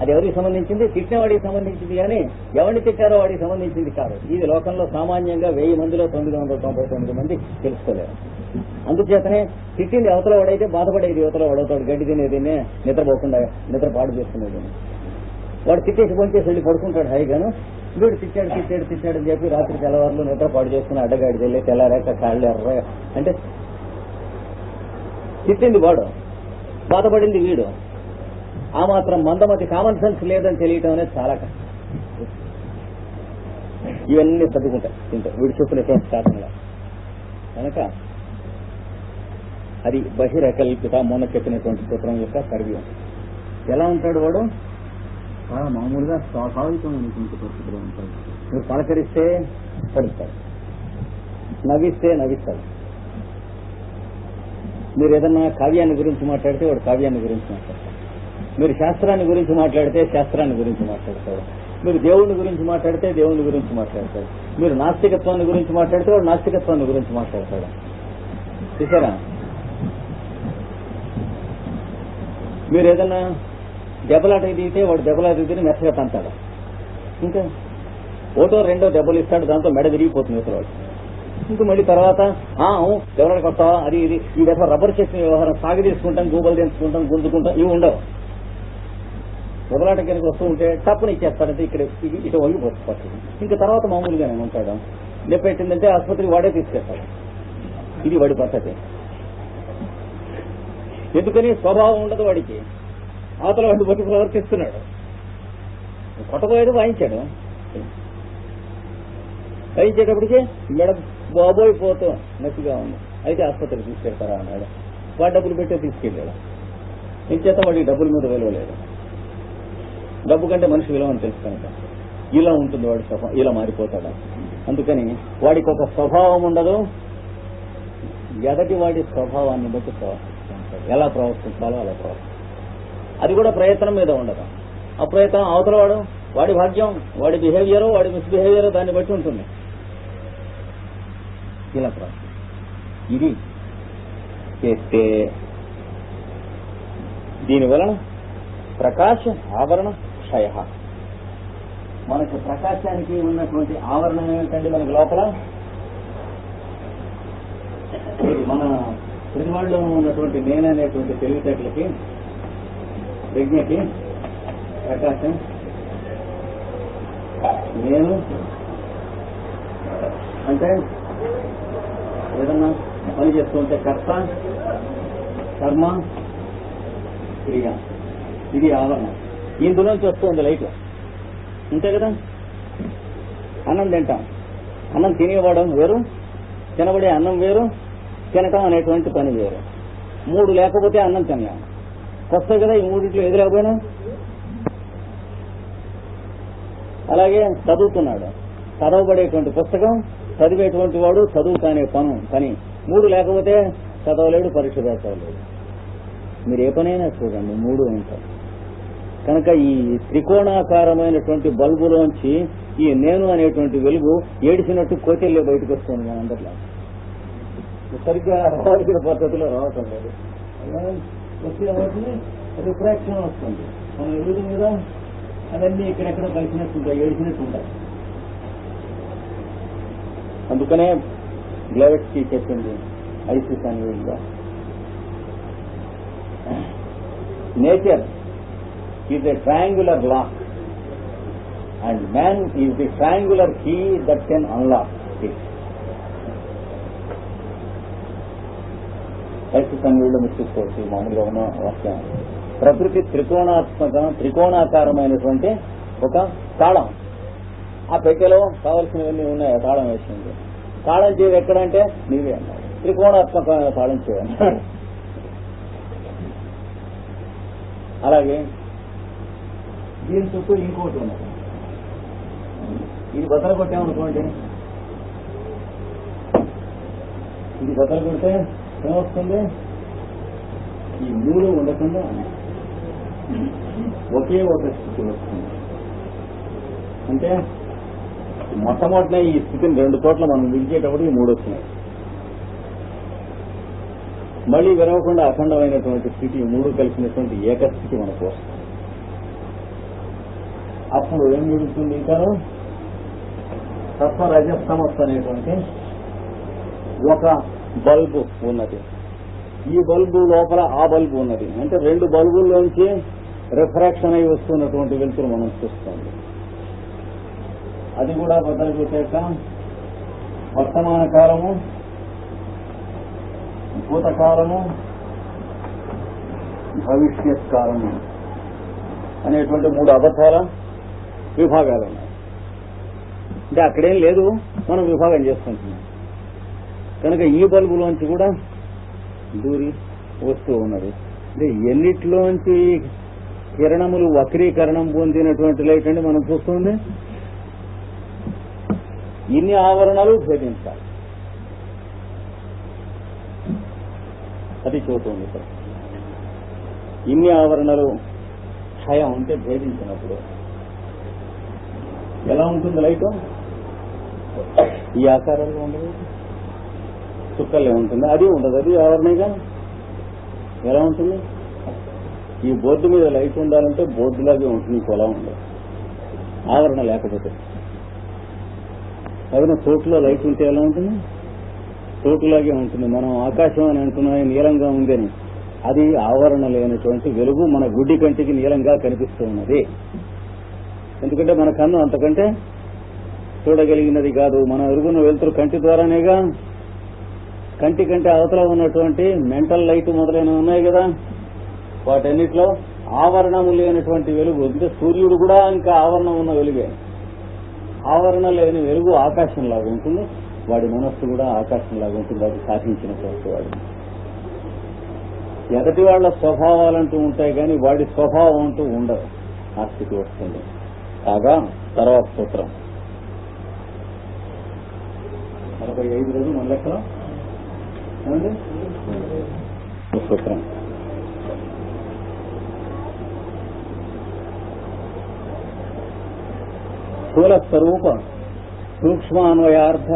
అది ఎవరికి సంబంధించింది? తిట్టిన వాడికి సంబంధించింది, కానీ ఎవరిని తిట్టారో వాడికి సంబంధించింది కాదు. ఇది లోకంలో సామాన్యంగా 1000 మందిలో 999 మంది తెలుసుకోలేరు. అందుచేతనే తిట్టింది అవతల వాడైతే బాధపడేది యువతలో వాడవుతాడు. గడ్డి తినేదినే నిద్రపోకుండా నిద్ర పాడు చేసుకునేది. వాడు తిట్టేసి పొంచేసి వెళ్ళి పడుకుంటాడు హాయిగాను. వీడు తిట్టాడు అని చెప్పి రాత్రి తెల్లవారులు నిద్ర పాడు చేసుకుని అడ్డగాడి వెళ్ళి తెల్లారాక కాళ్ళు ఎర్ర అంటే తిట్టింది వాడు, బాధపడింది వీడు. ఆ మాత్రం మందమతి కామన్ సెన్స్ లేదని తెలియటం అనేది చాలా కష్టం. ఇవన్నీ సర్దుకుంటాయి ఇంత వీడు చెప్పినటువంటి కారణంగా. కనుక అది బహిరకల్పిత మొన్న చెప్పినటువంటి సూత్రం యొక్క కర్వ్యం. ఎలా ఉంటాడు వాడు? మామూలుగా స్వాభావికమైనటువంటి పరిస్థితిలో ఉంటాడు. మీరు పలకరిస్తే పలుకుతాడు, నవ్విస్తే నవ్విస్తాడు. మీరు ఏదన్నా కావ్యాన్ని గురించి మాట్లాడితే వాడు కావ్యాన్ని గురించి మాట్లాడతాడు. మీరు శాస్త్రాన్ని గురించి మాట్లాడితే శాస్త్రాన్ని గురించి మాట్లాడతాడు. మీరు దేవుని గురించి మాట్లాడితే దేవుని గురించి మాట్లాడతాడు. మీరు నాస్తికత్వాన్ని గురించి మాట్లాడితే వాడు నాస్తికత్వాన్ని గురించి మాట్లాడతాడు. చూసారా? మీరు ఏదన్నా దెబ్బలాట దిగితే వాడు దెబ్బలాట దిగితే మెత్తగా తంతాడు. ఇంకా ఒకటో రెండో దెబ్బలు ఇస్తాడు, దాంతో మెడ విరిగిపోతుంది ఇతరుడు. ఇంక మళ్ళీ తర్వాత దెబ్బలాటకు వస్తావా అది ఇది ఈ దెబ్బ రబ్బర్ చేసిన వ్యవహారం సాగి తీసుకుంటాం, గూబలు తెంచుకుంటాం, గుంజుకుంటాం, ఇవి ఉండవు. దెబ్బలాట కనుక వస్తూ ఉంటే తప్పుని ఇచ్చేస్తాడంటే ఇక్కడ ఇటు వంగిపోతుంది. ఇంకా తర్వాత మామూలుగానే ఉంటాడు. నొప్పెట్టిందంటే ఆసుపత్రికి వాడే తీసుకెళ్తాడు. ఇది వాడి పద్ధతి. ఎందుకని స్వభావం ఉండదు వాడికి. అవతల వాడిని బట్టి ప్రవర్తిస్తున్నాడు. కొట్టబోయేది వాయించాడు. వాయించేటప్పటికి మెడ బాబోయ్ పోతూ నొప్పిగా ఉంది, అయితే ఆసుపత్రికి తీసుకెళ్తారా అన్నాడు. వాడు డబ్బులు పెట్టే తీసుకెళ్ళాడు. ఇంచేత వాడికి డబ్బుల మీద విలువ లేదు. డబ్బు కంటే మనిషి విలువ అని తెలుసు కనుక ఇలా ఉంటుంది వాడి స్వభావం, ఇలా మారిపోతాడు. అందుకని వాడికి ఒక స్వభావం ఉండదు. ఎదటి వాడి స్వభావాన్ని బట్టి ప్రవర్తిస్తాడు. ఎలా ప్రవర్తించాలో అలా ప్రవర్తిస్తాడు. అది కూడా ప్రయత్నం మీద ఉండదు. ఆ ప్రయత్నం అవతల వాడి భాగ్యం, వాడి బిహేవియరో వాడి మిస్బిహేవియరో దాన్ని బట్టి ఉంటుంది. ఇలా ఇది చేస్తే దీనివలన ప్రకాశ ఆవరణ క్షయ. మనకు ప్రకాశానికి ఉన్నటువంటి ఆవరణం ఏమిటండి? మనకి లోపల మన ప్రతివాళ్ళలో ఉన్నటువంటి నేననేటువంటి తెలివితేటలకి ప్రజ్ఞకి ప్రకాశం. నేను అంటే ఏదన్నా పని చేస్తుంటే కర్త, కర్మ, క్రియ, ఇది ఆవరణ. ఇందులోంచి వస్తుంది లైట్. అంతే కదా? అన్నం తింటాం. అన్నం తినేవాడం వేరు, తినబడే అన్నం వేరు, తినటం అనేటువంటి పని వేరు. 3 లేకపోతే అన్నం తినలేము. వస్తాయి కదా ఈ 3 ఎదురైపోయినా. అలాగే చదువుతున్నాడు, చదవబడేటువంటి పుస్తకం, చదివేటువంటి వాడు, చదువు కానే పని 3 లేకపోతే చదవలేడు, పరీక్ష చదవలేడు. మీరు ఏ పనైనా చూడండి 3 ఉంటాయి. కనుక ఈ త్రికోణాకారమైనటువంటి బల్బులోంచి ఈ నేను అనేటువంటి వెలుగు ఏడిసినట్టు కోచెల్లే బయటకు వస్తుంది. మనందరిలో సరిగ్గా రావాల్సిన పద్ధతిలో రావటం లేదు. వచ్చేవాటిని రిఫ్రాక్షన్ వస్తుంది. మన ఎదురు మీద అవన్నీ ఇక్కడెక్కడ కలిసినట్టుంటాయి, ఏడిసినట్టుంటాయి. అందుకనే గ్లెవెట్స్కి చెప్పింది ఐసిస్ అన్వేగా, nature is a triangular lock and man is the triangular key that can unlock it. Isis అన్వేలో ముట్టుకోవచ్చు మామూలుగా ఉన్న వాక్యం. ప్రకృతి త్రికోణాకారమైనటువంటి ఒక తాళం. ఆ పెట్టెలో కావలసినవన్నీ ఉన్నాయి. ఆ తాళం వేసింది. తాళం చేయి ఎక్కడంటే నీవే అన్నాడు. త్రికోణాత్మకమైన తాళం చేయన్నాడు. అలాగే దీని చుట్టూ ఇంకోటి ఉన్నది. ఇది బద్దలు కొట్టామనుకోండి, ఇది బద్దలు కొడితే ఏమొస్తుంది? ఈ 3 ఉండకుండా ఒకే ఒక స్థితి వస్తుంది. అంటే మొట్టమొదటి ఈ స్థితిని 2 చోట్ల మనం విడిచేటప్పుడు ఈ 3 వచ్చినాయి. మళ్లీ విరవకుండా అఖండమైనటువంటి స్థితి 3 కలిసినటువంటి ఏకస్థితి మనకు వస్తుంది. అప్పుడు ఏం జరుగుతుంది? ఇంకా సత్వరజస్తమస్సు అనేటువంటి ఒక బల్బు ఉన్నది. ఈ బల్బు లోపల ఆ బల్బు ఉన్నది. అంటే రెండు బల్బుల్లోంచి రిఫ్రాక్షన్ అయి వస్తున్నటువంటి వెలుతురు మనం చూస్తుంది. అది కూడా బద్దలుకొచ్చాక వర్తమాన కాలము, భూతకాలము, భవిష్యత్ కాలము అనేటువంటి 3 అబద్ధాల విభాగాలు ఉన్నాయి. అంటే అక్కడేం లేదు, మనం విభాగం చేసుకుంటున్నాం. కనుక ఈ బల్బులోంచి కూడా దూరి వస్తూ ఉన్నది. అంటే ఎన్నిటిలోంచి కిరణములు వక్రీకరణం పొందినటువంటి లైట్ అండి మనం చూస్తుంది. ఇన్ని ఆవరణలు భేదించాలి, అది చూస్తుంది. ఇక్కడ ఇన్ని ఆవరణలు క్షయం ఉంటే భేదించినప్పుడు ఎలా ఉంటుంది లైట్? ఈ ఆకారంలో ఉండదు, చుక్కలే ఉంటుంది. అది ఉండదు, అది ఆవరణగా ఎలా ఉంటుంది? ఈ బోర్డు మీద లైట్ ఉండాలంటే బోర్డులాగే ఉంటుంది, కొలా ఉండదు ఆవరణ లేకపోతే. అదే చోటులో లైట్ ఉంటే ఎలా ఉంటుంది? చోటులాగే ఉంటుంది. మనం ఆకాశం అని అంటున్నాయి నీలంగా ఉందని, అది ఆవరణ లేనటువంటి వెలుగు మన గుడ్డి కంటికి నీలంగా కనిపిస్తూ ఉన్నది. ఎందుకంటే మన కన్ను అంతకంటే చూడగలిగినది కాదు. మన ఎరుగున వెలుతురు కంటి ద్వారానేగా. కంటి కంటే అవతల ఉన్నటువంటి మెంటల్ లైట్ మొదలైనవి ఉన్నాయి కదా, వాటన్నిటిలో ఆవరణము లేనటువంటి వెలుగు. అంటే సూర్యుడు కూడా ఇంకా ఆవరణం ఉన్న వెలుగే. ఆవరణ లేని వెలుగు ఆకాశంలాగా ఉంటుంది, వాడి మనస్సు కూడా ఆకాశంలాగా ఉంటుంది. అది సాధించిన వాడు. ఎదటి వాళ్ల స్వభావాలంటూ ఉంటాయి కానీ వాడి స్వభావం అంటూ ఉండదు. ఆ స్థితి వస్తుంది. కాగా తర్వాత సూత్రం 45 రోజులు మన లెక్కలో సూత్రం. స్థూల స్వరూప సూక్ష్మాన్వయార్థ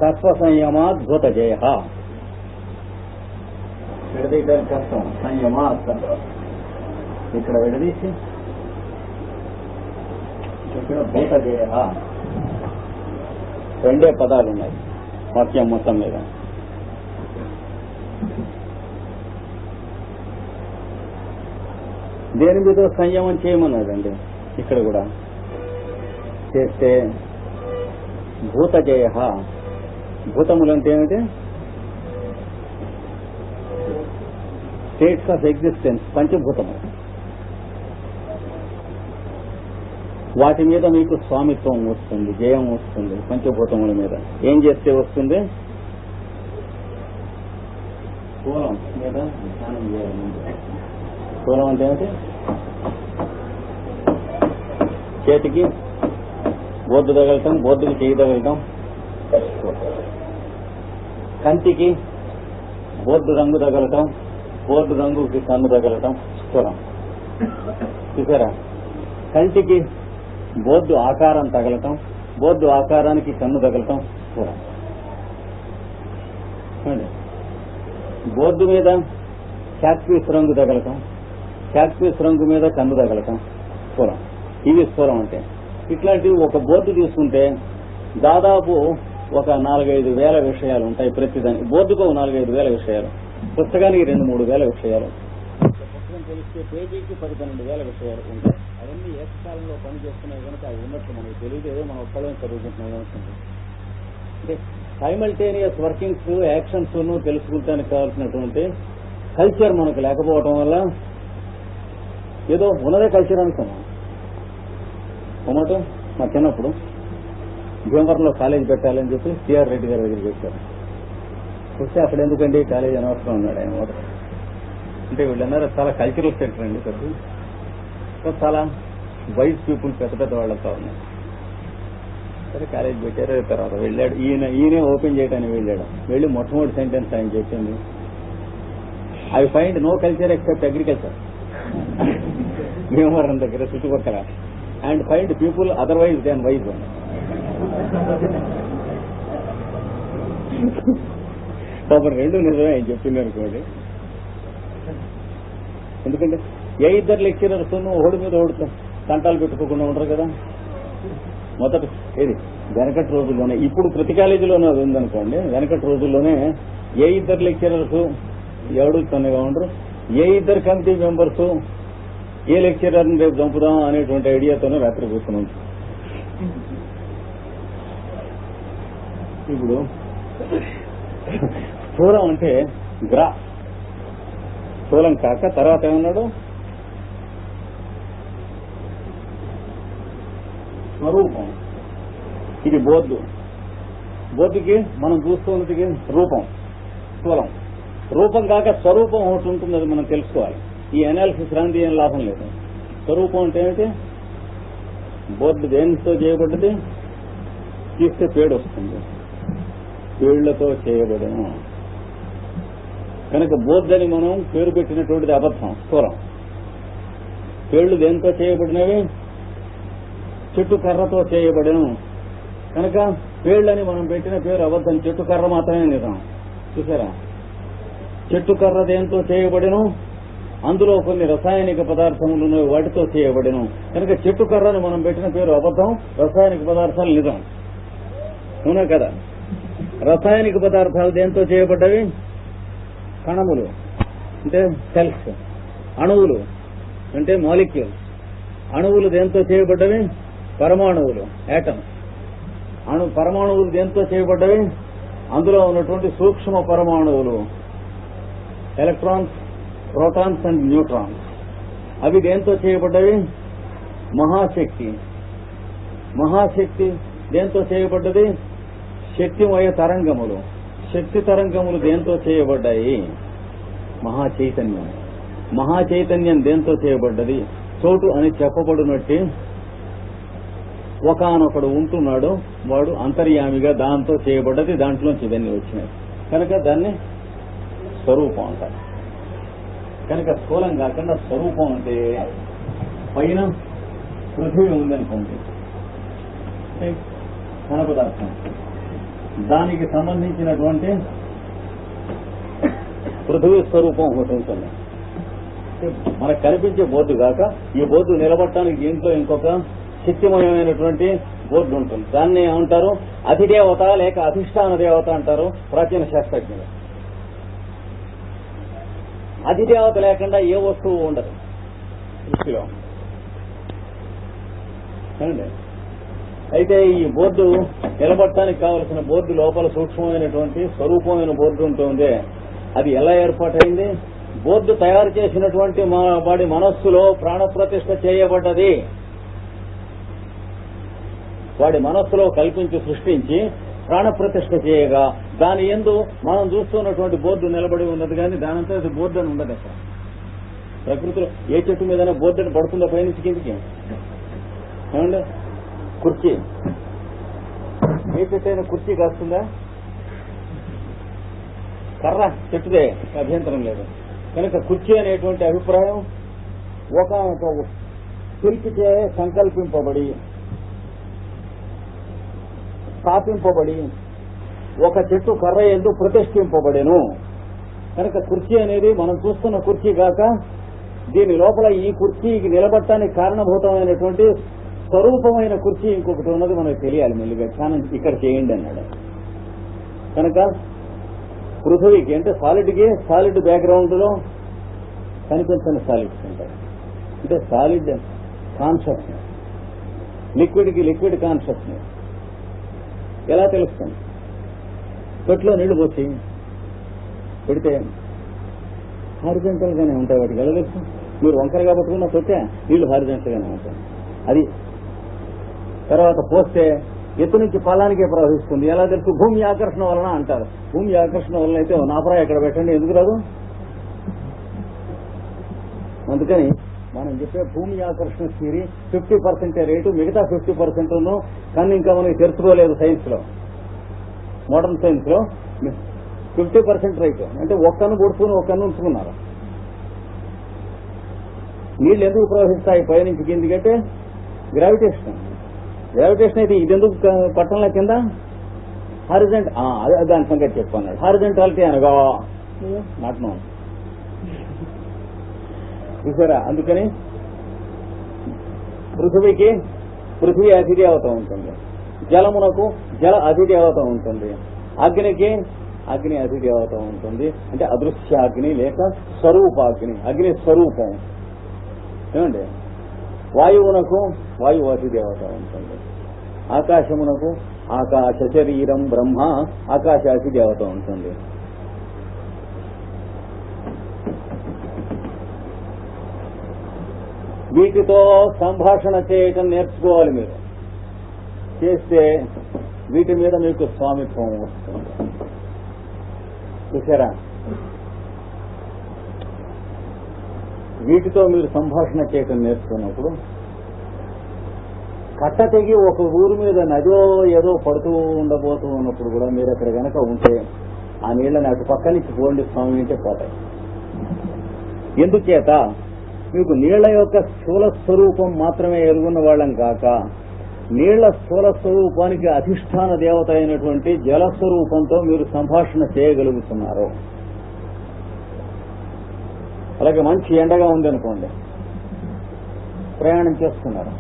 తత్వ సంయమాద్భుత జయ. విడదీయడానికి కష్టం. సంయమాత్ ఇక్కడ విడదీసి ఇక్కడ భూత జయ 2 పదాలు ఉన్నాయి వాక్యం మొత్తం మీద. దేని మీద సంయమం చేయమన్నాడండి ఇక్కడ కూడా. చేస్తే భూత జయ. భూతములంటే ఏమిటి? స్టేట్స్ ఆఫ్ ఎగ్జిస్టెన్స్, పంచభూతము. వాటి మీద మీకు స్వామిత్వం వస్తుంది, జయం వస్తుంది. పంచభూతముల మీద ఏం చేస్తే వస్తుంది? స్థూలం మీద ధ్యానం చేయాలి. స్థూలం అంటే ఏమిటి? చేతికి బోర్డు తగలటం, బోర్డుకి చేయి తగలటం. కంటికి బోర్డు రంగు తగలటం, బోర్డు రంగుకి కన్ను తగలటం స్థూలం. చూసారా? కంటికి బోర్డు ఆకారం తగలటం, బోర్డు ఆకారానికి కన్ను తగలటం స్థూలం. బోర్డు మీద చాక్పీస్ రంగు తగలటం, చాక్పీస్ రంగు మీద కన్ను తగలటం స్థూలం. ఇవి స్థూలం అంటే. ఇట్లాంటివి ఒక బోర్డు తీసుకుంటే దాదాపు ఒక 4-5 వేల విషయాలు ఉంటాయి. ప్రతిదానికి బోర్డుకు 4-5 వేల విషయాలు, పుస్తకానికి 2-3 వేల విషయాలు, పుస్తకం తెలిస్తే పేజీకి 10-12 వేల విషయాలు ఉంటాయి. అవన్నీ ఏకకాలంలో పనిచేస్తున్నాయి కనుక అవి ఉన్నట్లు మనకు తెలియదు. ఏదో మనం ఒక్కడే చదువుకుంటున్నాం అనుకుంటుంది. అంటే సైమల్టేనియస్ వర్కింగ్స్, యాక్షన్స్ తెలుసుకుంటానికి కావాల్సినటువంటి కల్చర్ మనకు లేకపోవడం వల్ల ఏదో ఉన్నదే కల్చర్ అనుకున్నాం. టొమాటో మా చిన్నప్పుడు భీమవరంలో కాలేజీ పెట్టాలని చెప్పి సిఆర్ రెడ్డి గారి దగ్గరికి వచ్చారు. వస్తే అక్కడ ఎందుకండి కాలేజీ అనవసరం ఉన్నాడు ఆయన. అంటే వీళ్ళన్నారు చాలా కల్చరల్ సెంటర్ అండి, పెద్ద చాలా వైస్ పీపుల్, పెద్ద పెద్ద వాళ్ళతో ఉన్నారు. సరే కాలేజీ పెట్టారు. తర్వాత వెళ్ళాడు. ఈయనే ఓపెన్ చేయడానికి వెళ్ళాడు. వెళ్ళి మొట్టమొదటి సెంటెన్స్ ఆయన చెప్పింది, I find no culture except agriculture. Bhimavaram దగ్గర చుట్టుపక్కల. And find people otherwise than wise. పాపం 2 నిజమే ఆయన చెప్పింది అనుకోండి. ఎందుకంటే ఏ 2 లెక్చరర్స్ ఒకడి మీద ఓడుతాం తంటాలు పెట్టుకోకుండా ఉంటారు కదా. మొదట ఏది వెనకటి రోజుల్లోనే, ఇప్పుడు ప్రతి కాలేజీలోనే అది ఉందనుకోండి. వెనకటి రోజుల్లోనే ఏ ఇద్దరు లెక్చరర్స్ ఎవడు తనగా ఉండరు, ఏ ఇద్దరు కమిటీ మెంబర్స్ ఏ లెక్చరర్ని రేపు చంపుదాం అనేటువంటి ఐడియాతోనే రాత్రి కూర్చున్నాం. ఇప్పుడు స్థూలం అంటే స్థూలం కాక తర్వాత ఏమన్నాడు, స్వరూపం. ఇది బోధుకి మనం చూస్తున్నది రూపం, స్థూలం. రూపం కాక స్వరూపం ఒకటి ఉంటుంది, అది మనం తెలుసుకోవాలి. ఈ అనాలిసిస్ రాంది ఏం లాభం లేదు. స్వరూపం అంటే ఏమిటి? బోర్డు దేనితో చేయబడ్డది? తీస్తే పేడు వస్తుంది, పేళ్లతో చేయబడిన కనుక బోర్డు మనం పేరు పెట్టినటువంటిది అబద్ధం, స్థూలం. పేళ్లు దేనితో చేయబడినవి? చెట్టు కర్రతో చేయబడిన కనుక పేళ్లని మనం పెట్టిన పేరు అబద్ధం, చెట్టు కర్ర మాత్రమే నిజం. చూసారా? చెట్టు కర్ర దేంతో చేయబడిన, అందులో కొన్ని రసాయనిక పదార్థములు వాటితో చేయబడిన కనుక చెట్టు కర్రని మనం పెట్టిన పేరు అబద్ధం, రసాయనిక పదార్థాలు నిజం. అవునా కదా? రసాయనిక పదార్థాలు దేంతో చేయబడ్డవి? కణములు అంటే సెల్స్, అణువులు అంటే మాలిక్యూల్స్. అణువులు దేంతో చేయబడ్డవి? పరమాణువులు, యాటమ్స్. పరమాణువులు దేంతో చేయబడ్డవి? అందులో ఉన్నటువంటి సూక్ష్మ పరమాణువులు, ఎలక్ట్రాన్స్, ప్రోటాన్స్ అండ్ న్యూట్రాన్స్. అవి దేంతో చేయబడ్డవి? మహాశక్తి దేంతో చేయబడ్డది? శక్తిమయ తరంగములు. శక్తి తరంగములు దేంతో చేయబడ్డాయి? మహాచైతన్యం దేంతో చేయబడ్డది? చోటు అని చెప్పబడినట్టు ఒకానొకడు ఉంటున్నాడు, వాడు అంతర్యామిగా దాంతో చేయబడ్డది, దాంట్లోంచి ఇవన్నీ వచ్చినాయి కనుక దాన్ని స్వరూపం అంటారు. కనుక స్థూలం కాకుండా స్వరూపం అంటే పైన పృథివీ ఉందనుకోండి, ఘన పదార్థం, దానికి సంబంధించినటువంటి పృథివీ స్వరూపం ఒకటి ఉంటుంది. మనకు కనిపించే బోర్డు కాక ఈ బోర్డు నిలబడటానికి దీంట్లో ఇంకొక శక్తిమయమైనటువంటి బోర్డు ఉంటుంది. దాన్ని ఏమంటారు? అధిదేవత లేక అధిష్టాన దేవత అంటారు ప్రాచీన శాస్త్రజ్ఞులు. అధిదేవత లేకుండా ఏ వస్తువు ఉండదు సృష్టిలో. అయితే ఈ బోర్డు నిలబడటానికి కావలసిన బోర్డు లోపల సూక్ష్మమైనటువంటి స్వరూపమైన బోర్డు ఉంటుంది. అది ఎలా ఏర్పాటైంది? బోర్డు తయారు చేసినటువంటి వాడి మనస్సులో ప్రాణప్రతిష్ఠ చేయబడ్డది. వాడి మనస్సులో కల్పించి సృష్టించి ప్రాణప్రతిష్ఠ చేయగా దాని యందు మనం చూస్తున్నటువంటి బోర్డు నిలబడి ఉన్నది. కానీ దానంతా అది బోర్డు అని ఉండదు. అక్కడ ప్రకృతిలో ఏ చెట్టు మీదైనా బోర్డు అని పడుతుందా పైనుంచి కిందికి? ఏమండి? కుర్చీ, ఏ చెట్టు అయినా కుర్చీ కాస్తుందా? కర్ర చెట్టుదే, అభ్యంతరం లేదు. కనుక కుర్చీ అనేటువంటి అభిప్రాయం ఒక శిల్పిచే సంకల్పింపబడి స్థాపింపబడి ఒక చెట్టు కర్ర యందు ప్రతిష్ఠింపబడెను. కనుక కుర్చీ అనేది మనం చూస్తున్న కుర్చీ కాక దీని లోపల ఈ కుర్చీకి నిలబడటానికి కారణభూతమైనటువంటి స్వరూపమైన కుర్చీ ఇంకొకటి ఉన్నది మనకు తెలియాలి. మెల్లిగా కానీ ఇక్కడ చేయండి అన్నాడు. కనుక పృథివీకి అంటే సాలిడ్ బ్యాక్గ్రౌండ్ లో కనిపించని సాలిడ్స్ ఉంటాయి. అంటే సాలిడ్ కాన్షియస్నెస్, లిక్విడ్ కాన్షియస్నెస్ ఎలా తెలుస్తుంది? పెట్లో నీళ్లు పోసి పెడితే హారిజెంటల్ గానే ఉంటాయి, వాటికి ఎలా తెలుసు? మీరు వంకరగా పట్టుకున్న పెట్టే నీళ్లు హారిజెంటల్ గానే ఉంటాయి. అది తర్వాత పోస్తే ఎత్తు నుంచి పల్లానికే ప్రవహిస్తుంది. ఎలా తెలుసు? భూమి ఆకర్షణ వలన అంటారు. భూమి ఆకర్షణ వలన అయితే నాపరాయి ఎక్కడ పెట్టండి, ఎందుకు రాదు? అందుకని మనం చెప్పే భూమి ఆకర్షణ థియరీ 50% రేటు, మిగతా 50% కానీ ఇంకా మనకి తెలుసుకోలేదు సైన్స్ లో. మోడర్న్ సైన్స్ లో 50% రైట్ అంటే ఒక్కను పొడుచుకుని ఒక్కను ఉంచుకున్నారు. నీళ్లు ఎందుకు ప్రవహిస్తాయి పైనుంచి కిందికంటే గ్రావిటేషన్ అయితే ఇది ఎందుకు పట్టణంలో కింద హారిజెంట్ దాని సంగతి చెప్పన్నాడు. హారిజెంటాలిటీ అనగా నాట్ నో చూసారా? అందుకని పృథివీకి పృథివీ అధిదేవత ఉంటుంది, జలమునకు జల అధిదేవత ఉంటుంది, అగ్నికి అగ్ని అధిదేవత ఉంటుంది. అంటే అదృశ్యాగ్ని లేక స్వరూపాగ్ని, అగ్ని స్వరూపం. ఏమండి? వాయువునకు వాయువు అధిదేవత ఉంటుంది, ఆకాశమునకు ఆకాశ శరీరం బ్రహ్మ ఆకాశ అధిదేవత ఉంటుంది. వీటితో సంభాషణ చేయటం నేర్చుకోవాలి. మీరు చేస్తే వీటి మీద మీకు స్వామిత్వం వస్తుంది. చూసారా? వీటితో మీరు సంభాషణ చేయటం నేర్చుకున్నప్పుడు కట్ట తెగి ఒక ఊరి మీద నదో ఏదో పడుతూ ఉండబోతూ ఉన్నప్పుడు కూడా మీరు అక్కడ గనక ఉంటే ఆ నీళ్ళని అటు పక్క నుంచి పోండి స్వామి అంటే పోతాయి. ఎందుచేత మీకు నీళ్ల యొక్క స్థూల స్వరూపం మాత్రమే ఎరుగున్న వాళ్ళం కాక నీళ్ల స్థూల స్వరూపానికి అధిష్టాన దేవత అయినటువంటి జలస్వరూపంతో మీరు సంభాషణ చేయగలుగుతున్నారు. అలాగే మంచి ఎండగా ఉందనుకోండి, ప్రయాణం చేస్తున్నారు,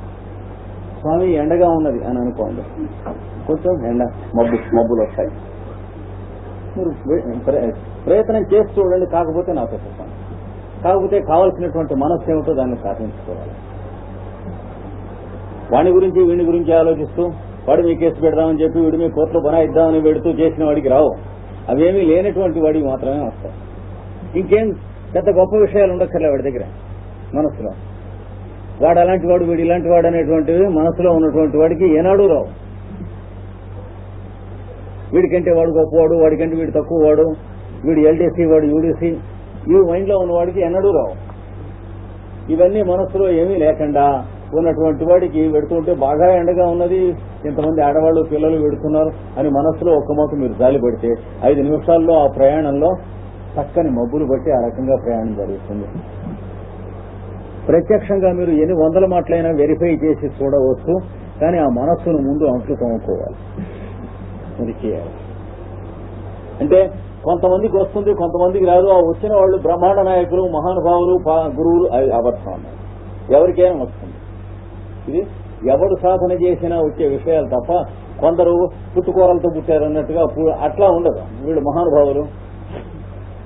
స్వామి ఎండగా ఉన్నది అని అనుకోండి, కొంచెం ఎండ మబ్బులు వస్తాయి, మీరు ప్రయత్నం చేస్తూ చూడండి. కాకపోతే నాతో చెప్పండి, కాకపోతే కావలసినటువంటి మనస్సు ఏమిటో దాన్ని సాధించుకోవాలి. వాడి గురించి వీడి గురించి ఆలోచిస్తూ వాడు మీ కేసు పెడదామని చెప్పి వీడి మీ కోర్టులో బనాయిద్దామని పెడుతూ చేసిన వాడికి రావు. అవేమీ లేనటువంటి వాడికి మాత్రమే వస్తాయి. ఇంకేం పెద్ద గొప్ప విషయాలు ఉండక్కర్లే వాడి దగ్గర మనసులో. వాడు అలాంటి వాడు వీడు ఇలాంటి వాడు అనేటువంటివి మనసులో ఉన్నటువంటి వాడికి ఏనాడు రావు. వీడికంటే వాడు గొప్పవాడు, వాడికంటే వీడు తక్కువ వాడు, వీడు ఎల్డీసీ వాడు యూడీసీ, ఇవి మైండ్లో ఉన్నవాడికి ఎన్నడూ రావు. ఇవన్నీ మనసులో ఏమీ లేకుండా ఉన్నటువంటి వాడికి వెడుతుంటే బాగా ఎండగా ఉన్నది, ఇంతమంది ఆడవాళ్ళు పిల్లలు వెడుతున్నారు అని మనసులో ఒక్క మాట మీరు జాలి పెడితే 5 నిమిషాల్లో ఆ ప్రయాణంలో చక్కని మబ్బులు బట్టి ఆ రకంగా ప్రయాణం జరుగుతుంది. ప్రత్యక్షంగా మీరు ఎన్ని 100 మాటలైనా వెరిఫై చేసి చూడవచ్చు, కానీ ఆ మనస్సును ముందు అంట్లు తోముకోవాలి. ఇది చేయాలి. అంటే కొంతమందికి వస్తుంది, కొంతమందికి రాదు. ఆ వచ్చిన వాళ్ళు బ్రహ్మాండ నాయకులు, మహానుభావులు, గురువులు, అవి అబద్ధం అన్నారు. ఎవరికైనా వస్తుంది. ఇది ఎవడు సాధన చేసినా వచ్చే విషయాలు తప్ప కొందరు పుట్టుకూరలతో పుట్టారు అన్నట్టుగా అట్లా ఉండదు. వీళ్ళు మహానుభావులు,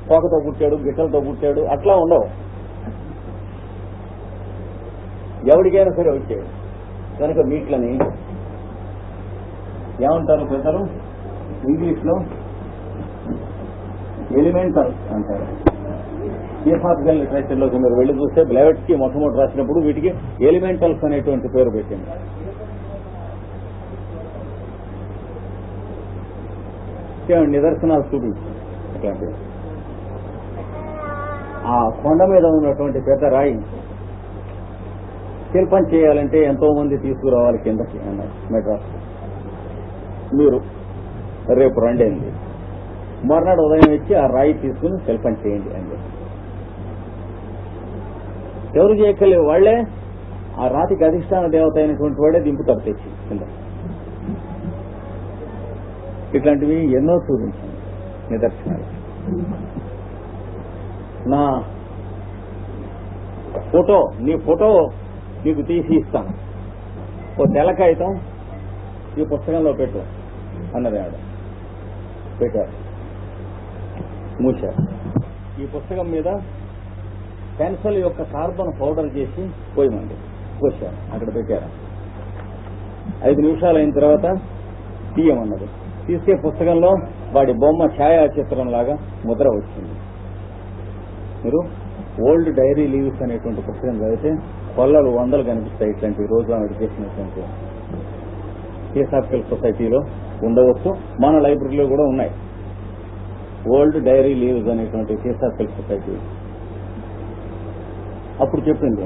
తోకతో పుట్టాడు, గిట్టలతో పుట్టాడు, అట్లా ఉండవు. ఎవరికైనా సరే వచ్చాడు కనుక వీటిని ఏమంటారు పెద్దలు ఇంగ్లీష్ లో? ఎలిమెంటల్స్ అంటారు. థియోసాఫికల్ లిటరేచర్ లోకి మీరు వెళ్లి చూస్తే బ్లెవెట్స్కి మొట్టమొదటి రాసినప్పుడు వీటికి ఎలిమెంటల్స్ అనేటువంటి పేరు పెట్టింది. నిదర్శనాలు చూపించారు. అట్లాంటివి ఆ కొండ మీద ఉన్నటువంటి పెద్ద రాయి శిల్పం చేయాలంటే ఎంతో మంది తీసుకురావాలి కిందకి అన్నారు మెడ్రాస్. మీరు రేపు రండి, మర్నాడు ఉదయం ఇచ్చి ఆ రాయి తీసుకుని శిల్పం చేయండి అని. ఎవరు చేయక్కర్లేదు, వాళ్లే ఆ రాతికి అధిష్టాన దేవత అయినటువంటి వాడే దింపుతారు తెచ్చి కింద. ఇట్లాంటివి ఎన్నో చూపించాను నిదర్శనాలు. నా ఫోటో, నీ ఫోటో నీకు తీసి ఇస్తాను, ఓ తెల్ల కాగితం ఈ పుస్తకంలో పెట్టు అన్నది ఆవిడ. పెట్టారు, మూశారు. ఈ పుస్తకం మీద పెన్సిల్ యొక్క కార్బన్ పౌడర్ చేసి పోయమండి పోసారు. అక్కడ పెట్టారు. 5 నిమిషాలు అయిన తర్వాత తీయమన్నది. తీస్తే పుస్తకంలో వాడి బొమ్మ ఛాయాచిత్రం లాగా ముద్ర వచ్చింది. మీరు ఓల్డ్ డైరీ లీవ్స్ అనేటువంటి పుస్తకం చదివితే కొల్లలు 100 కనిపిస్తాయి. ఇట్లాంటి రోజు ఆవిడ చేసినటువంటి థియోసాఫికల్ సొసైటీలో ఉండవచ్చు, మన లైబ్రరీలో కూడా ఉన్నాయి. ఓల్డ్ డైరీ లీవ్స్ అనేటువంటి థియోసాఫికల్ సొసైటీ. అప్పుడు చెప్పింది,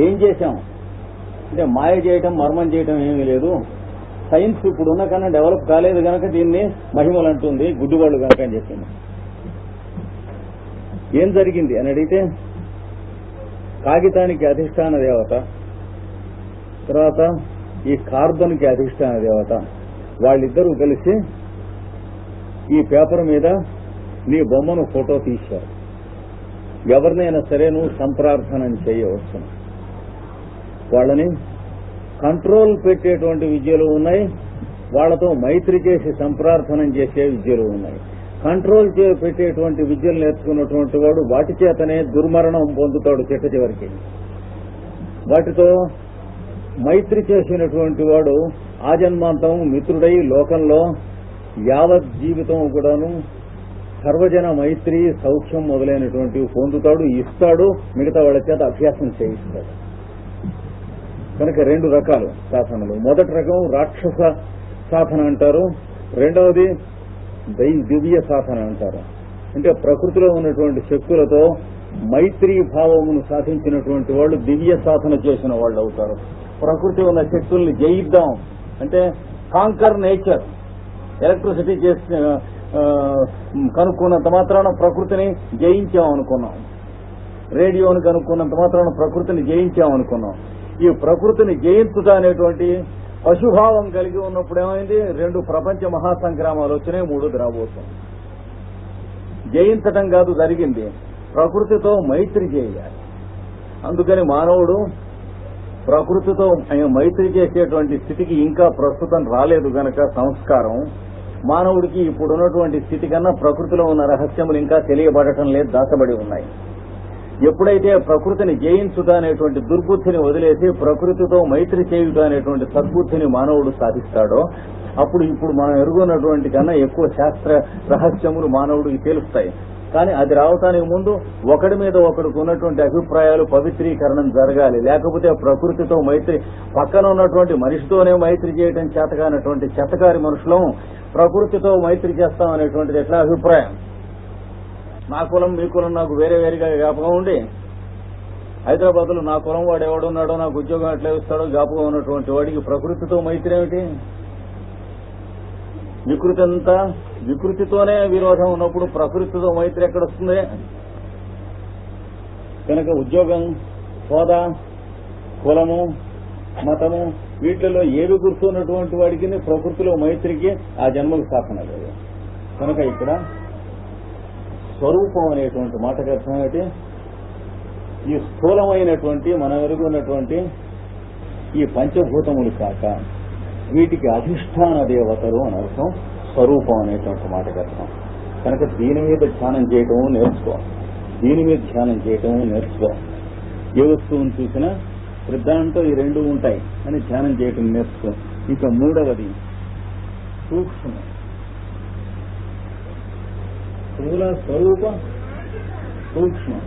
ఏం చేశాం అంటే మాయ చేయటం, మర్మం చేయటం ఏమీ లేదు. సైన్స్ ఇప్పుడు ఉన్న కన్నా డెవలప్ కాలేదు కనుక దీన్ని మహిమలు అంటుంది, గుడ్డివాళ్ళు కనుక అని చెప్పింది. ఏం జరిగింది అని అడిగితే కాగితానికి అధిష్టాన దేవత, తర్వాత ఈ కార్బన్కి అధిష్టాన దేవత, వాళ్ళిద్దరూ కలిసి ఈ పేపర్ మీద నీ బొమ్మను ఫోటో తీశారు. ఎవరినైనా సరే నువ్వు సంప్రార్థన చేయవచ్చు. వాళ్ళని కంట్రోల్ పెట్టేటువంటి విద్యలు ఉన్నాయి, వాళ్లతో మైత్రి చేసి సంప్రార్థనం చేసే విద్యలు ఉన్నాయి. కంట్రోల్ పెట్టేటువంటి విద్యలు నేర్చుకున్నటువంటి వాడు వాటి చేతనే దుర్మరణం పొందుతాడు చిట్ట చివరికి. వాటితో మైత్రి చేసినటువంటి వాడు ఆజన్మాంతం మిత్రుడై లోకంలో యావత్ జీవితం కూడాను సర్వజన మైత్రి సౌఖ్యం మొదలైనటువంటివి పొందుతాడు, ఇస్తాడు, మిగతా వాళ్ళ చేత అభ్యాసం చేయిస్తాడు. కనుక 2 రకాలు సాధనలు. మొదటి రకం రాక్షస సాధన అంటారు, రెండవది దివ్య సాధన అంటారు. అంటే ప్రకృతిలో ఉన్నటువంటి శక్తులతో మైత్రీ భావమును సాధించినటువంటి వాళ్ళు దివ్య సాధన చేసిన వాళ్ళు అవుతారు. ప్రకృతి ఉన్న శక్తుల్ని జయిద్దాం అంటే కాంకర్ నేచర్. ఎలక్ట్రిసిటీ చేసి కనుక్కున్నంత మాత్రాన ప్రకృతిని జయించామనుకున్నాం, రేడియోని కనుక్కున్నంత మాత్రాన ప్రకృతిని జయించామనుకున్నాం. ఈ ప్రకృతిని జయించుట అనేటువంటి పశుభావం కలిగి ఉన్నప్పుడు ఏమైంది, 2 ప్రపంచ మహాసంగ్రామాలు వచ్చినాయి, 3 రాబోతుంది. జయించటం కాదు జరిగింది, ప్రకృతితో మైత్రి చేయాలి. అందుకని మానవుడు ప్రకృతితో మైత్రి చేసేటువంటి స్థితికి ఇంకా ప్రస్తుతం రాలేదు గనక సంస్కారం మానవుడికి ఇప్పుడున్నటువంటి స్థితి కన్నా ప్రకృతిలో ఉన్న రహస్యములు ఇంకా తెలియబడటం లేదు, దాచబడి ఉన్నాయి. ఎప్పుడైతే ప్రకృతిని జయించుట అనేటువంటి దుర్బుద్ధిని వదిలేసి ప్రకృతితో మైత్రి చేయుట అనేటువంటి సద్బుద్ధిని మానవుడు సాధిస్తాడో అప్పుడు ఇప్పుడు మనం ఎరుగున్నటువంటి కన్నా ఎక్కువ శాస్త్ర రహస్యములు మానవుడికి తెలుస్తాయి. కానీ అది రావటానికి ముందు ఒకడి మీద ఒకడికి ఉన్నటువంటి అభిప్రాయాలు పవిత్రీకరణం జరగాలి. లేకపోతే ప్రకృతితో మైత్రి, పక్కన ఉన్నటువంటి మనిషితోనే మైత్రి చేయడం చేతగానటువంటి చెత్తకారి మనుషులం ప్రకృతితో మైత్రి చేస్తాం అనేటువంటిది ఎట్లా అభిప్రాయం? నా కులం మీ కులం నాకు వేరే వేరేగా జ్ఞాపకం ఉండి హైదరాబాద్ లో నా కులం వాడు ఎవడున్నాడో నాకు ఉద్యోగం ఎట్లా ఇస్తాడో జ్ఞాపకం ఉన్నటువంటి వాడికి ప్రకృతితో మైత్రి ఏమిటి? వికృతి అంతా వికృతితోనే విరోధం ఉన్నప్పుడు ప్రకృతితో మైత్రి ఎక్కడొస్తుంది? కనుక ఉద్యోగం, హోదా, కులము, మతము వీటిలో ఏవి గుర్తున్నటువంటి వాడికి ప్రకృతిలో మైత్రికి ఆ జన్మకు సాధన లేదు. కనుక ఇక్కడ స్వరూపం అనేటువంటి మాటకు అర్థం ఏంటి? ఈ స్థూలమైనటువంటి మన ఎరుగున్నటువంటి ఈ పంచభూతములు కాక వీటికి అధిష్టాన దేవతలు అని అర్థం స్వరూపం అనేటువంటి మాటకు అర్థం. కనుక దీని మీద ధ్యానం చేయటము నేర్చుకో, దీని మీద ధ్యానం చేయటము నేర్చుకో. ఏ వస్తువును చూసినా దాంట్లో ఈ 2 ఉంటాయి అని ధ్యానం చేయటం నేర్చుకో. ఇక 3వది సూక్ష్మం. స్థూల స్వరూప సూక్ష్మం.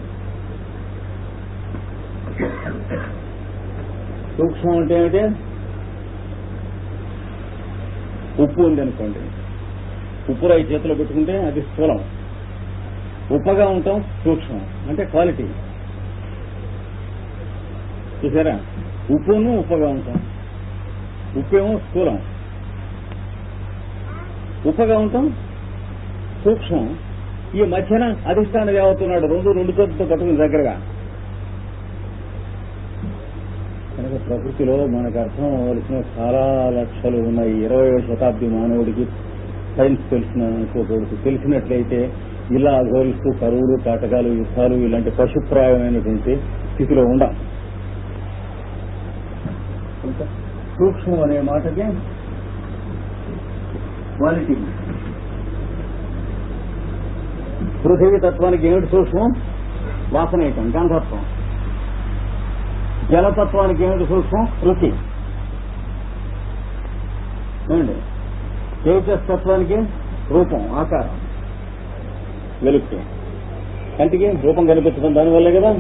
సూక్ష్మం అంటే ఏమిటి? ఉప్పు ఉందనుకోండి, ఉప్పు రాయి చేతిలో పెట్టుకుంటే అది స్థూలం. ఉప్పగా ఉంటాం సూక్ష్మం అంటే క్వాలిటీ. చూసారా, ఉప్పును ఉప్పగా ఉంటాం. ఉప్పేమో స్థూలం, ఉప్పగా ఉంటాం సూక్ష్మం. ఈ మధ్యన అధిష్టాన దేవతున్నాడు, 2 చేతులతో పట్టుకుని దగ్గరగా. కనుక ప్రకృతిలో మనకు అర్థం అవ్వాల్సిన చాలా లక్షలు ఉన్నాయి. 20వ శతాబ్ది మానవుడికి సైన్స్ తెలిసినకోకూడదు. తెలిసినట్లయితే ఇలా అఘోరిస్తూ కరువులు, కాటకాలు, యుద్ధాలు ఇలాంటి పశుప్రాయమైనటువంటి స్థితిలో ఉండాలి. సూక్ష్మం అనే మాటకి క్వాలిటీ. పృథివీ తత్వానికి ఏమిటి సూక్ష్మం? వాసనేయటం, గంధత్వం. జలతత్వానికి ఏమిటి సూక్ష్మం? రుచి. ఏమండి? తేజస్తత్వానికి రూపం, ఆకారం, వెలుగు. కంటికి రూపం కనిపించడం దానివల్లే కదా.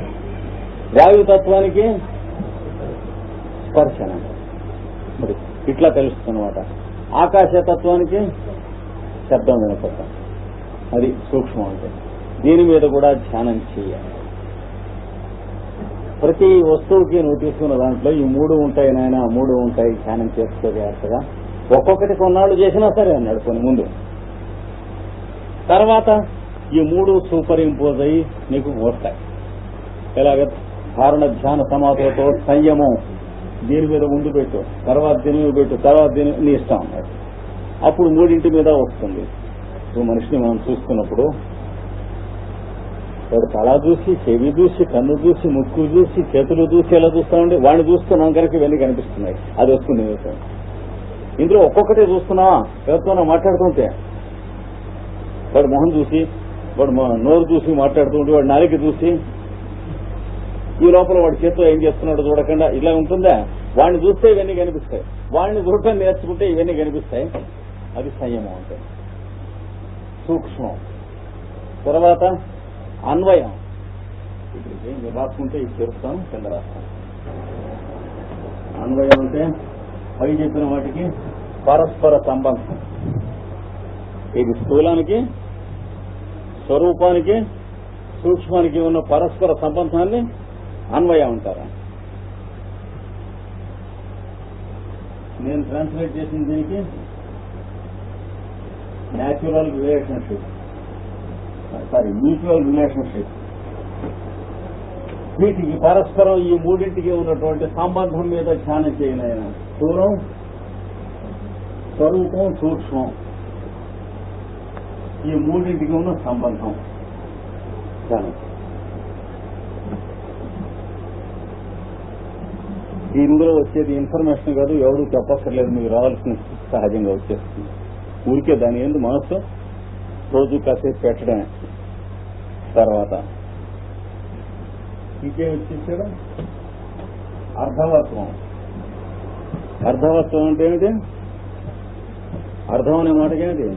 వాయుతత్వానికి స్పర్శన, మరి ఇట్లా తెలుస్తుందన్నమాట. ఆకాశతత్వానికి శబ్దం వినపడటం, అది సూక్ష్మం అంటే. దీని మీద కూడా ధ్యానం చేయాలి. ప్రతి వస్తువుకి నువ్వు తీసుకున్న దాంట్లో ఈ 3 ఉంటాయి నాయన, 3 ఉంటాయి, ధ్యానం చేసుకోగలుగుతాగా. ఒక్కొక్కటి కొన్నాళ్ళు చేసినా సరే అన్నాడు కొన్ని ముందు. తర్వాత ఈ 3 సూపర్ ఇంపోజ్ అయ్యి నీకు వస్తాయి. ఎలాగ? ధారణ, ధ్యాన సమాధితో సంయమం దీని మీద ముందు పెట్టు, తర్వాత దీని మీద పెట్టు, తర్వాత దీని నీ ఇష్టం అన్నాడు. అప్పుడు 3 మీద వస్తుంది. ఇప్పుడు మనిషిని మనం చూస్తున్నప్పుడు వాడు తల చూసి, చెవి చూసి, కన్ను చూసి, ముక్కు చూసి, చేతులు చూసి ఎలా చూస్తామండి? వాడిని చూస్తున్నాం కనుక ఇవన్నీ కనిపిస్తున్నాయి. అది వస్తుంది విషయం. ఇందులో ఒక్కొక్కటే చూస్తున్నావా? ఎవరితోనో మాట్లాడుతుంటే వాడు మొహం చూసి, వాడు నోరు చూసి మాట్లాడుతుంటే, వాడు నాలిక చూసి, ఈ లోపల వాడి చేతితో ఏం చేస్తున్నాడో చూడకుండా ఇలా ఉంటుందా? వాడిని చూస్తే ఇవన్నీ కనిపిస్తాయి. వాడిని చూడటం నేర్చుకుంటే ఇవన్నీ కనిపిస్తాయి. అది సంయమం అంటే. సూక్ష్మం. తర్వాత అన్వయం. ఇప్పుడు ఏం రాసుకుంటే ఇది చేరుస్తాను, కింద రాస్తాను. అన్వయం అంటే పై చెప్పిన వాటికి పరస్పర సంబంధం. ఇది స్థూలానికి, స్వరూపానికి, సూక్ష్మానికి ఉన్న పరస్పర సంబంధాన్ని అన్వయం అంటారా? నేను ట్రాన్స్లేట్ చేసిన దీనికి న్యాచురల్ రిలేషన్షిప్, మ్యూచువల్ రిలేషన్షిప్. వీటికి పరస్పరం ఈ మూడింటికి ఉన్నటువంటి సంబంధం మీద ధ్యానం చేయను ఆయన. స్థూలం, స్వరూపం, సూక్ష్మం, ఈ మూడింటికి ఉన్న సంబంధం ధ్యానం. ఇందులో వచ్చేది ఇన్ఫర్మేషన్ కాదు, ఎవరు చెప్పక్కర్లేదు, మీకు రావాల్సిన సహజంగా వచ్చేస్తుంది. ఊరికే దాని ఏంది మనస్సు రోజు కాసేపు పెట్టడమే. తర్వాత ఇంకేం వచ్చేసాడు? అర్ధవత్వం. అర్ధవత్వం అంటే ఏమిటి? అర్థం అనే మాటకి ఏమిటి?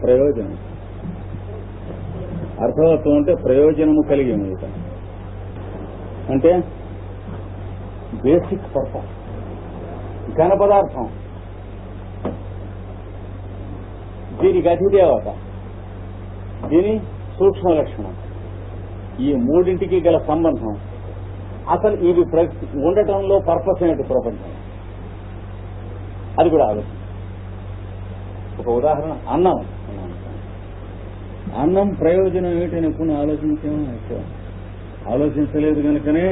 ప్రయోజనం. అర్ధవత్వం అంటే ప్రయోజనము కలిగి ఉంది. అంటే బేసిక్ పర్పస్. ఘన పదార్థం, దీనికి అధిదేవత, దీని సూక్ష్మ లక్షణం, ఈ మూడింటికి గల సంబంధం. అసలు ఇవి ఉండటంలో పర్పస్ ఏంటి ప్రపంచం? అది కూడా ఆలోచన. ఒక ఉదాహరణ, అన్నం. అన్నం ప్రయోజనం ఏమిటని ఎప్పుడు ఆలోచించాము? ఆలోచించలేదు కనుకనే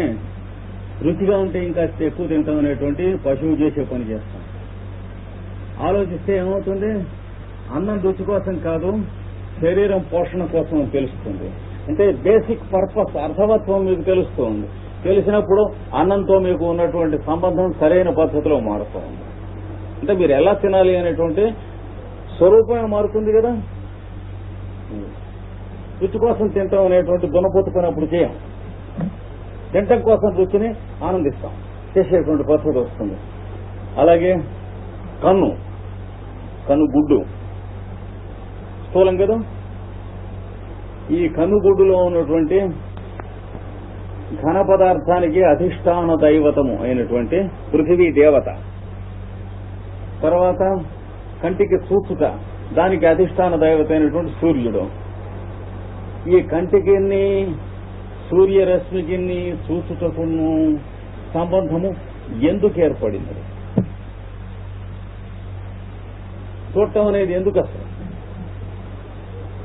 రుచిగా ఉంటే ఇంకా ఎక్కువ తింటాం అనేటువంటి పశువు చేసే పని చేస్తాం. ఆలోచిస్తే ఏమవుతుంది? అన్నం రుచి కోసం కాదు, శరీరం పోషణ కోసం అని తెలుస్తుంది. అంటే బేసిక్ పర్పస్, అర్థవత్వం మీకు తెలుస్తుంది. తెలిసినప్పుడు అన్నంతో మీకు ఉన్నటువంటి సంబంధం సరైన పద్ధతిలో మారుతుంది. అంటే మీరు ఎలా తినాలి అనేటువంటి స్వరూపమే మారుతుంది కదా. రుచి కోసం తింటాం అనేటువంటి దున్నపోతు పని అప్పుడు చేయం. తింటం కోసం రుచిని ఆనందిస్తాం, చేసేటువంటి పద్ధతి వస్తుంది. అలాగే కన్ను గుడ్డు స్థూలం కదా. ఈ కన్నుగుడ్డులో ఉన్నటువంటి ఘన పదార్థానికి అధిష్టాన దైవతము అయినటువంటి పృథివీ దేవత. తర్వాత కంటికి చూచుట, దానికి అధిష్టాన దైవత అయినటువంటి సూర్యుడు. ఈ కంటికి సూర్యరశ్మికి చూచుటకును సంబంధము ఎందుకు ఏర్పడింది? చూడటం అనేది ఎందుకు అసలు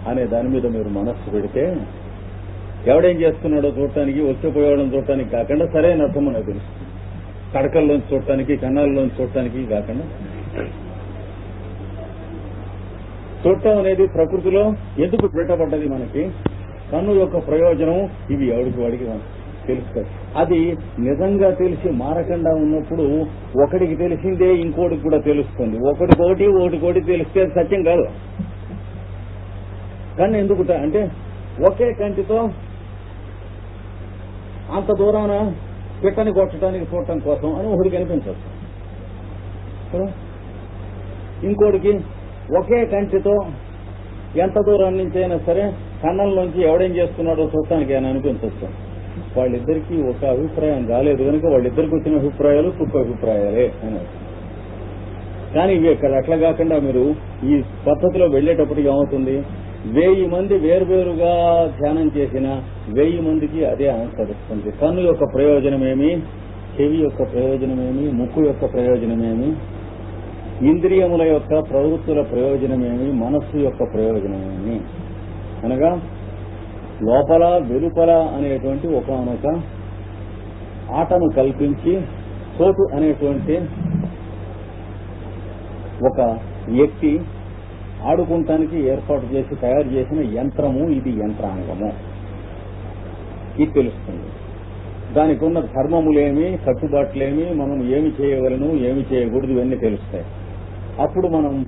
అనే దాని మీద మీరు మనస్సు పెడితే, ఎవడేం చేస్తున్నాడో చూడటానికి, వచ్చిపోయేవాళ్ళని చూడటానికి కాకుండా సరైన అర్థం అనేది తెలుస్తుంది. కడకల్లోంచి చూడటానికి, కన్నాల్లోంచి చూడటానికి కాకుండా చూడటం అనేది ప్రకృతిలో ఎందుకు పెట్టబడ్డది? మనకి కన్ను యొక్క ప్రయోజనం ఇవి ఎవరికి వాడికి తెలుస్తాయి. అది నిజంగా తెలిసి మారకుండా ఉన్నప్పుడు ఒకడికి తెలిసిందే ఇంకోటికి కూడా తెలుస్తుంది. ఒకటికోటి తెలిస్తే అది సత్యం కాదు. కన్ను ఎందుకు అంటే ఒకే కంటితో అంత దూరాన పిట్టని కొట్టడానికి చూడటం కోసం అని ఒకటికి అనిపించవచ్చు. ఇంకోటికి ఒకే కంటితో ఎంత దూరం నుంచి అయినా సరే కన్నంలోంచి ఎవడేం చేస్తున్నాడో చూడటానికి అని అనిపించవచ్చు. వాళ్ళిద్దరికీ ఒక అభిప్రాయం రాలేదు కనుక వాళ్ళిద్దరికి వచ్చిన అభిప్రాయాలు తప్పు అభిప్రాయాలే అని. కానీ ఇవి ఇక్కడ అట్లా కాకుండా మీరు ఈ పద్ధతిలో వెళ్లేటప్పటికి ఏమవుతుంది? 1000 మంది వేర్వేరుగా ధ్యానం చేసిన 1000 మందికి అదే ఆన్సర్ ఇస్తుంది. కన్ను యొక్క ప్రయోజనమేమి, చెవి యొక్క ప్రయోజనమేమి, ముక్కు యొక్క ప్రయోజనమేమి, ఇంద్రియముల యొక్క ప్రవృత్తుల ప్రయోజనమేమి, మనస్సు యొక్క ప్రయోజనమేమి అనగా లోపల వెలుపల అనేటువంటి ఒకనొక ఆటను కల్పించి చోటు అనేటువంటి ఒక వ్యక్తి ఆడుకుంటానికి ఏర్పాటు చేసి తయారు చేసిన యంత్రము ఇది, యంత్రాంగము. ఇది తెలుస్తుంది. దానికి ఉన్న ధర్మములేమి, కట్టుబాట్లేమి, మనం ఏమి చేయగలను, ఏమి చేయకూడదు, ఇవన్నీ తెలుస్తాయి. అప్పుడు మనం